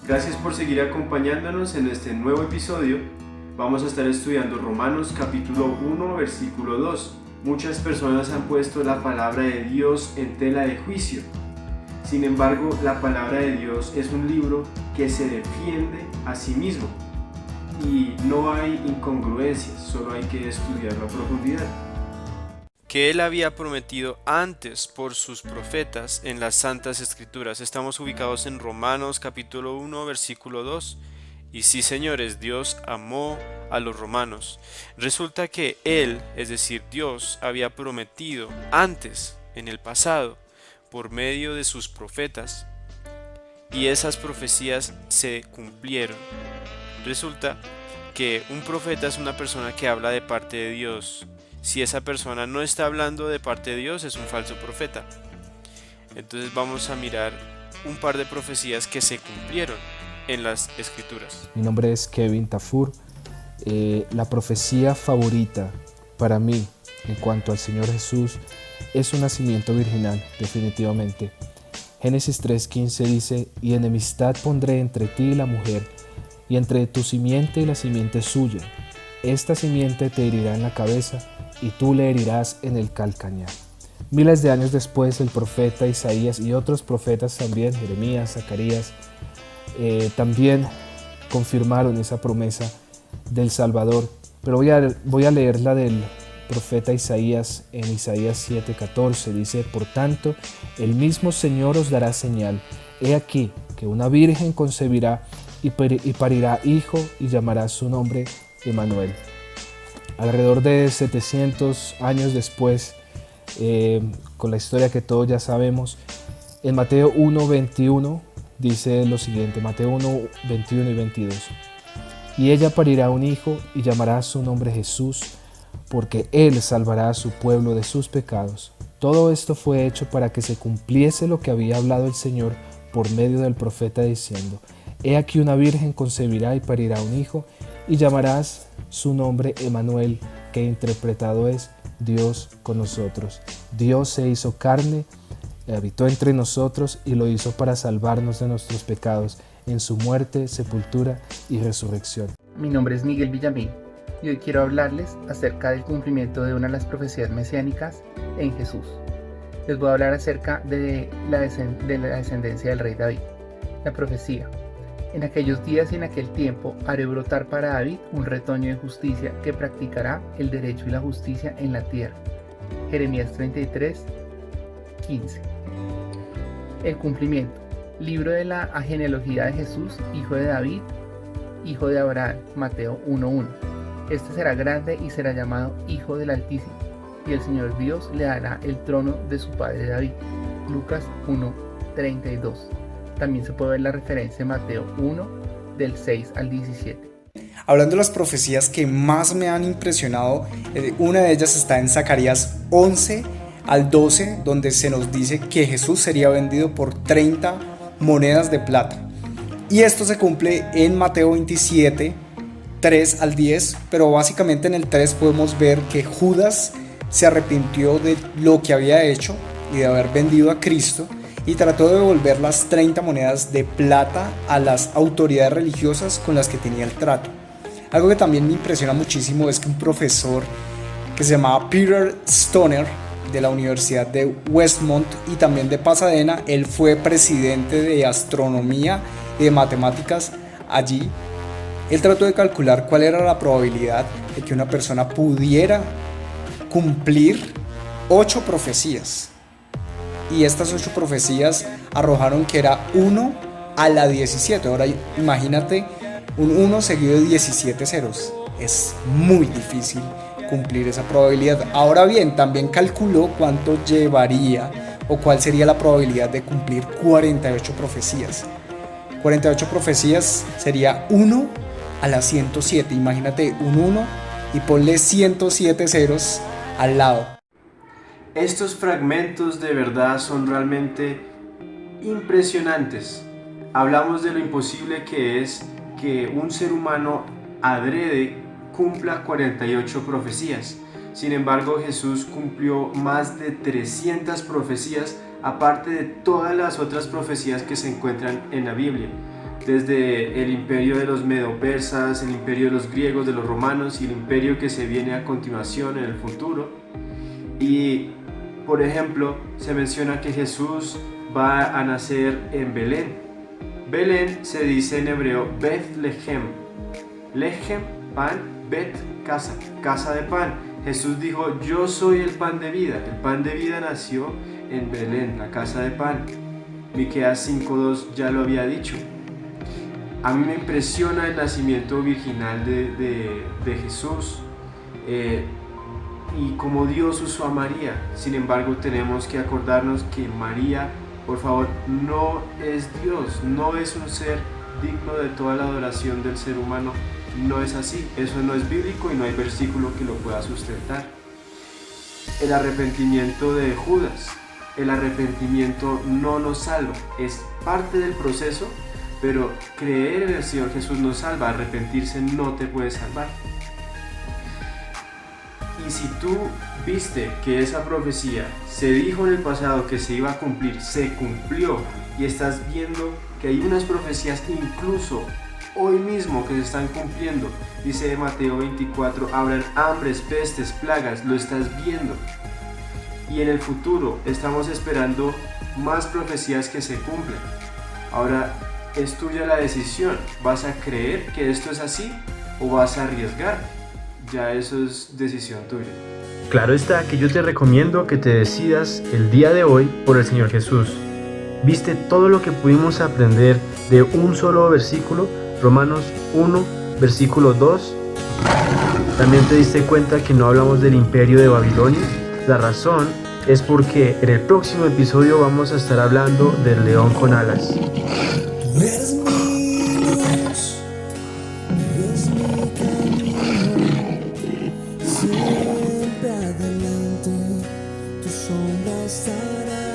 Gracias por seguir acompañándonos en este nuevo episodio. Vamos a estar estudiando Romanos capítulo 1, versículo 2. Muchas personas han puesto la palabra de Dios en tela de juicio. Sin embargo, la palabra de Dios es un libro que se defiende a sí mismo. Y no hay incongruencias, solo hay que estudiarlo a profundidad. Que Él había prometido antes por sus profetas en las Santas Escrituras. Estamos ubicados en Romanos capítulo 1, versículo 2. Y sí, señores, Dios amó a los romanos. Resulta que Él, es decir, Dios, había prometido antes, en el pasado, por medio de sus profetas, y esas profecías se cumplieron. Resulta que un profeta es una persona que habla de parte de Dios. Si esa persona no está hablando de parte de Dios, es un falso profeta. Entonces vamos a mirar un par de profecías que se cumplieron en las Escrituras. Mi nombre es Kevin Tafur. La profecía favorita para mí en cuanto al Señor Jesús es su nacimiento virginal, definitivamente. Génesis 3:15 dice: y enemistad pondré entre ti y la mujer, y entre tu simiente y la simiente suya. Esta simiente te herirá en la cabeza, y tú le herirás en el calcañar. Miles de años después, el profeta Isaías y otros profetas también, Jeremías, Zacarías, también confirmaron esa promesa del Salvador. Pero voy a leer la del profeta Isaías en Isaías 7:14. Dice: por tanto, el mismo Señor os dará señal. He aquí que una virgen concebirá y parirá hijo, y llamará su nombre Emmanuel. Alrededor de 700 años después, con la historia que todos ya sabemos, en Mateo 1:21 dice lo siguiente, Mateo 1:21 y 22. Y ella parirá un hijo y llamará su nombre Jesús, porque él salvará a su pueblo de sus pecados. Todo esto fue hecho para que se cumpliese lo que había hablado el Señor por medio del profeta diciendo: he aquí una virgen concebirá y parirá un hijo, y llamarás su nombre Emmanuel, que interpretado es Dios con nosotros. Dios se hizo carne, habitó entre nosotros y lo hizo para salvarnos de nuestros pecados en su muerte, sepultura y resurrección. Mi nombre es Miguel Villamil y hoy quiero hablarles acerca del cumplimiento de una de las profecías mesiánicas en Jesús. Les voy a hablar acerca de la descendencia del rey David. La profecía: en aquellos días y en aquel tiempo haré brotar para David un retoño de justicia que practicará el derecho y la justicia en la tierra. Jeremías 33:15. El cumplimiento: libro de la genealogía de Jesús, hijo de David, hijo de Abraham, Mateo 1:1. Este será grande y será llamado Hijo del Altísimo, y el Señor Dios le dará el trono de su padre David. Lucas 1:32. También se puede ver la referencia en Mateo 1, del 6 al 17. Hablando de las profecías que más me han impresionado, una de ellas está en Zacarías 11 al 12, donde se nos dice que Jesús sería vendido por 30 monedas de plata. Y esto se cumple en Mateo 27, 3 al 10, pero básicamente en el 3 podemos ver que Judas se arrepintió de lo que había hecho y de haber vendido a Cristo, y trató de devolver las 30 monedas de plata a las autoridades religiosas con las que tenía el trato. Algo que también me impresiona muchísimo es que un profesor que se llamaba Peter Stoner, de la Universidad de Westmont y también de Pasadena, él fue presidente de astronomía y de matemáticas allí. Él trató de calcular cuál era la probabilidad de que una persona pudiera cumplir 8 profecías. Y estas 8 profecías arrojaron que era 1 a la 17. Ahora imagínate un 1 seguido de 17 ceros. Es muy difícil cumplir esa probabilidad. Ahora bien, también calculó cuánto llevaría o cuál sería la probabilidad de cumplir 48 profecías. 48 profecías sería 1 a la 107. Imagínate un 1 y ponle 107 ceros al lado. Estos fragmentos de verdad son realmente impresionantes. Hablamos de lo imposible que es que un ser humano adrede cumpla 48 profecías. Sin embargo, Jesús cumplió más de 300 profecías, aparte de todas las otras profecías que se encuentran en la Biblia. desde el imperio de los medo-persas, el imperio de los griegos, de los romanos y el imperio que se viene a continuación en el futuro. Y, por ejemplo, se menciona que Jesús va a nacer en Belén. Belén se dice en hebreo Bethlehem. Lechem, pan, Bet, casa, casa de pan. Jesús dijo, yo soy el pan de vida. El pan de vida nació en Belén, la casa de pan. Miqueas 5:2 ya lo había dicho. A mí me impresiona el nacimiento virginal de Jesús y como Dios usó a María. Sin embargo, tenemos que acordarnos que María, por favor, no es Dios, no es un ser digno de toda la adoración del ser humano. No es así, eso no es bíblico y no hay versículo que lo pueda sustentar. El arrepentimiento de Judas, el arrepentimiento no nos salva, es parte del proceso, pero creer en el Señor Jesús nos salva, arrepentirse no te puede salvar. Y si tú viste que esa profecía se dijo en el pasado que se iba a cumplir, se cumplió, y estás viendo que hay unas profecías incluso hoy mismo que se están cumpliendo, dice Mateo 24, habrán hambres, pestes, plagas, lo estás viendo. Y en el futuro estamos esperando más profecías que se cumplen. Ahora es tuya la decisión, ¿vas a creer que esto es así o vas a arriesgar? Ya eso es decisión tuya. Claro está que yo te recomiendo que te decidas el día de hoy por el Señor Jesús. ¿Viste todo lo que pudimos aprender de un solo versículo? Romanos 1, versículo 2. También te diste cuenta que no hablamos del imperio de Babilonia. La razón es porque en el próximo episodio vamos a estar hablando del león con alas. Tú eres mi Dios, eres mi camino, siempre adelante, tu sombra estará.